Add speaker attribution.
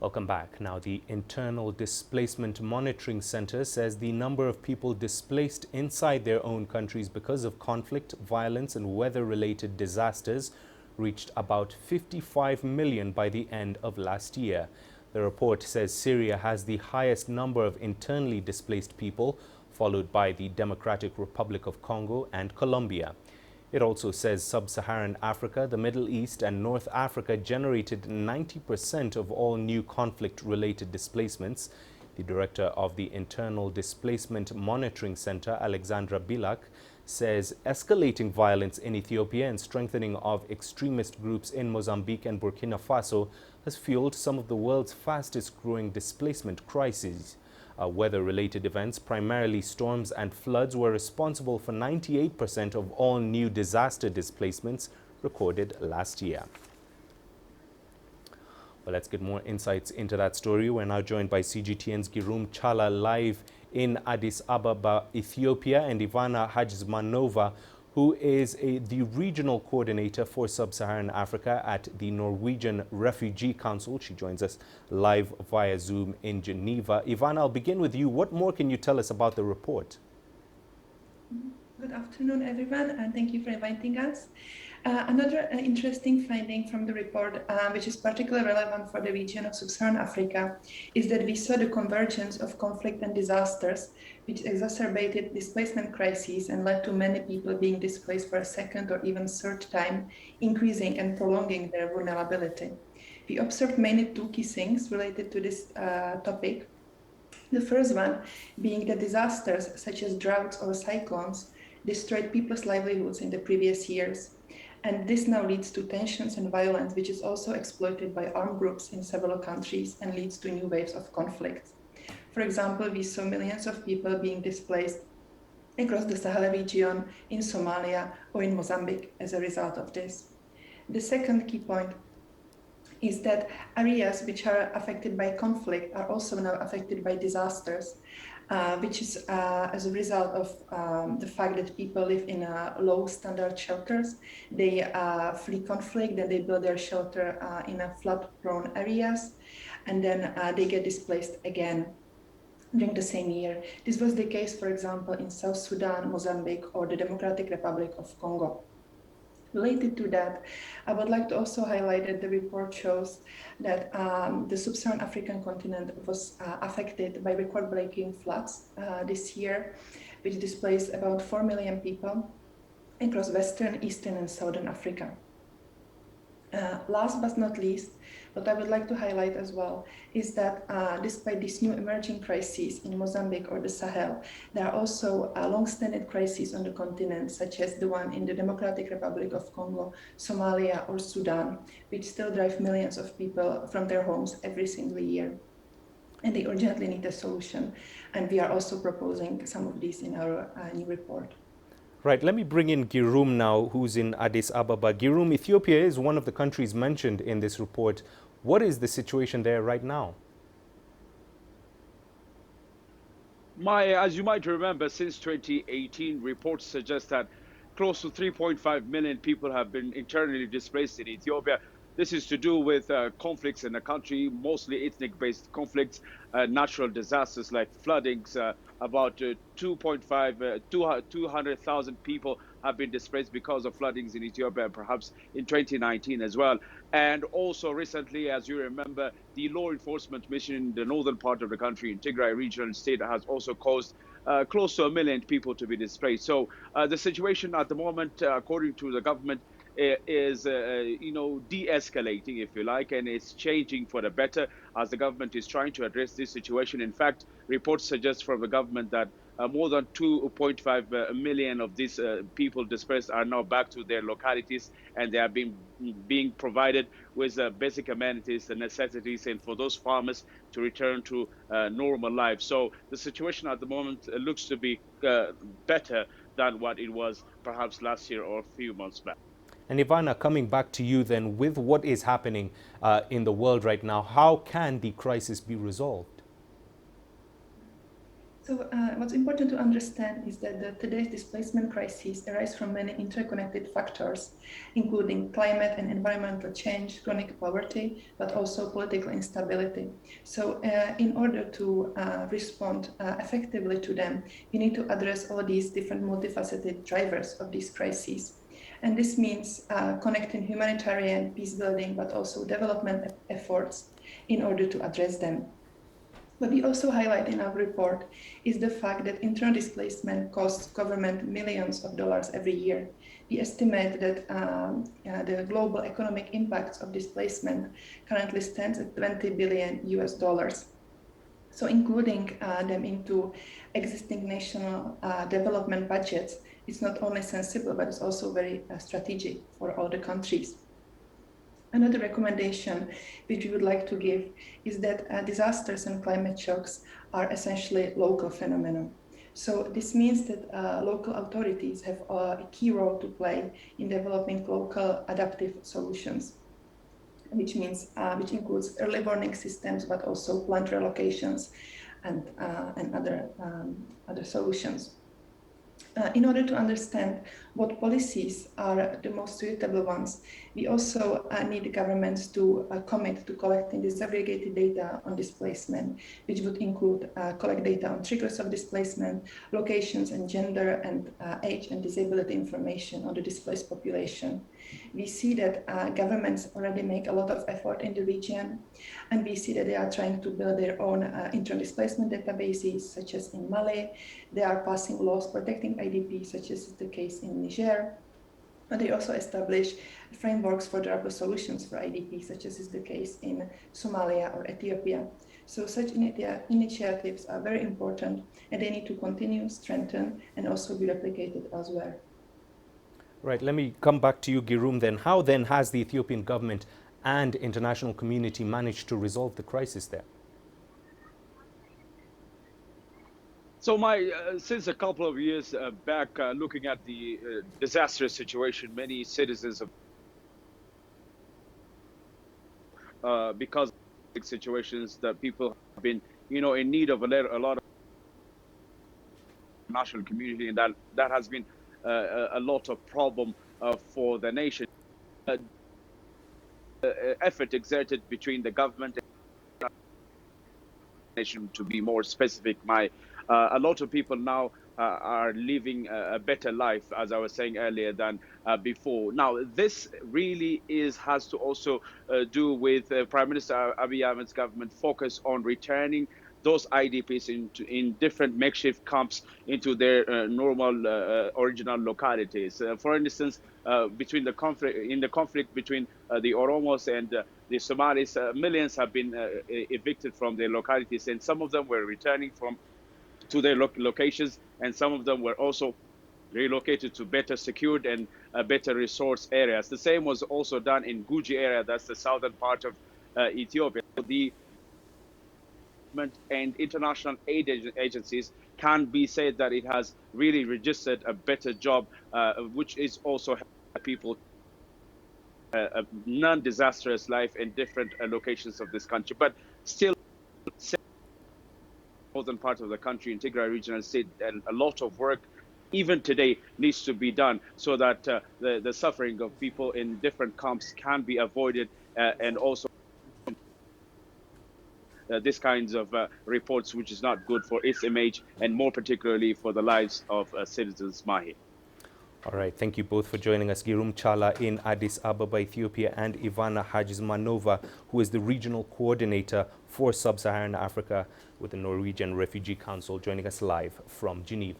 Speaker 1: Welcome back. Now, the Internal Displacement Monitoring Center says the number of people displaced inside their own countries because of conflict, violence and weather-related disasters reached about 55 million by the end of last year. The report says Syria has the highest number of internally displaced people, followed by the Democratic Republic of Congo and Colombia. It also says Sub Saharan Africa, the Middle East and North Africa generated 90% of all new conflict-related displacements. The director of the Internal Displacement Monitoring Center, Alexandra Bilak, says escalating violence in Ethiopia and strengthening of extremist groups in Mozambique and Burkina Faso has fueled some of the world's fastest-growing displacement crises. Weather-related events, primarily storms and floods, were responsible for 98% of all new disaster displacements recorded last year. Well, let's get more insights into that story. We're now joined by CGTN's Girum Chala live in Addis Ababa, Ethiopia, and Ivana Hajzmanova, who is the regional coordinator for Sub-Saharan Africa at the Norwegian Refugee Council. She joins us live via Zoom in Geneva. Ivana, I'll begin with you. What more can you tell us about the report?
Speaker 2: Good afternoon, everyone, and thank you for inviting us. Another interesting finding from the report, which is particularly relevant for the region of Sub-Saharan Africa, is that we saw the convergence of conflict and disasters, which exacerbated displacement crises and led to many people being displaced for a second or even third time, increasing and prolonging their vulnerability. We observed mainly two key things related to this topic. The first one being that disasters such as droughts or cyclones destroyed people's livelihoods in the previous years. And this now leads to tensions and violence, which is also exploited by armed groups in several countries and leads to new waves of conflict. For example, we saw millions of people being displaced across the Sahel region, in Somalia or in Mozambique as a result of this. The second key point is that areas which are affected by conflict are also now affected by disasters, which is as a result of the fact that people live in low standard shelters. They flee conflict, then they build their shelter in flood-prone areas, and then they get displaced again during the same year. This was the case, for example, in South Sudan, Mozambique, or the Democratic Republic of Congo. Related to that, I would like to also highlight that the report shows that the Sub-Saharan African continent was affected by record-breaking floods this year, which displaced about 4 million people across Western, Eastern, and Southern Africa. Last but not least, what I would like to highlight as well is that despite these new emerging crises in Mozambique or the Sahel, there are also long-standing crises on the continent, such as the one in the Democratic Republic of Congo, Somalia, or Sudan, which still drive millions of people from their homes every single year. And they urgently need a solution. And we are also proposing some of these in our new report.
Speaker 1: Right, let me bring in Girum now, who's in Addis Ababa. Girum, Ethiopia is one of the countries mentioned in this report. What is the situation there right now?
Speaker 3: As you might remember, since 2018, reports suggest that close to 3.5 million people have been internally displaced in Ethiopia. This is to do with conflicts in the country, mostly ethnic-based conflicts, natural disasters like floodings. About 200,000 people have been displaced because of floodings in Ethiopia, perhaps in 2019 as well. And also recently, as you remember, the law enforcement mission in the northern part of the country, in Tigray regional state, has also caused close to 1 million people to be displaced. So the situation at the moment, according to the government, is de-escalating, if you like, and it's changing for the better as the government is trying to address this situation. In fact, reports suggest from the government that more than 2.5 million of these people displaced are now back to their localities, and they are being provided with basic amenities and necessities, and for those farmers to return to normal life. So the situation at the moment looks to be better than what it was perhaps last year or a few months back.
Speaker 1: And Ivana, coming back to you then, with what is happening in the world right now, how can the crisis be resolved?
Speaker 2: So what's important to understand is that today's displacement crises arise from many interconnected factors, including climate and environmental change, chronic poverty, but also political instability. So in order to respond effectively to them, we need to address all these different multifaceted drivers of these crises. And this means connecting humanitarian, peace building, but also development efforts in order to address them. What we also highlight in our report is the fact that internal displacement costs government millions of dollars every year. We estimate that the global economic impacts of displacement currently stands at 20 billion US dollars. So including them into existing national development budgets, it's not only sensible, but it's also very strategic for all the countries. Another recommendation which we would like to give is that disasters and climate shocks are essentially local phenomena. So this means that local authorities have a key role to play in developing local adaptive solutions, which includes early warning systems, but also plant relocations and other solutions. In order to understand what policies are the most suitable ones, we also need governments to commit to collecting disaggregated data on displacement, which would include collect data on triggers of displacement, locations and gender and age and disability information on the displaced population. We see that governments already make a lot of effort in the region, and we see that they are trying to build their own internal displacement databases, such as in Mali. They are passing laws protecting IDP, such as is the case in Niger. And they also establish frameworks for durable solutions for IDP, such as is the case in Somalia or Ethiopia. So such initiatives are very important, and they need to continue, strengthen, and also be replicated elsewhere.
Speaker 1: Right, let me come back to you, Girum, then. How then has the Ethiopian government and international community managed to resolve the crisis there?
Speaker 3: So since a couple of years back, looking at the disastrous situation, many citizens have, because of situations that people have been, in need of a lot of national community, and that has been a lot of problem for the nation. Effort exerted between the government and the nation, to be more specific, a lot of people now are living a better life, as I was saying earlier, than before. Now, this really has to also do with Prime Minister Abiy Ahmed's government focus on returning those IDPs in different makeshift camps into their normal original localities. For instance, between the conflict between the Oromos and the Somalis, millions have been evicted from their localities, and some of them were returning to their locations, and some of them were also relocated to better secured and better resource areas. The same was also done in Guji area, that's the southern part of Ethiopia. The and international aid agencies can be said that it has really registered a better job, which is also helping people a non-disastrous life in different locations of this country. But still, northern part of the country in Tigray regional state, and a lot of work even today needs to be done so that the suffering of people in different camps can be avoided, and also this kinds of reports, which is not good for its image, and more particularly for the lives of citizens, Mahi.
Speaker 1: All right, thank you both for joining us. Girum Chala in Addis Ababa, Ethiopia, and Ivana Hajzmanova, who is the regional coordinator for Sub Saharan Africa with the Norwegian Refugee Council, joining us live from Geneva.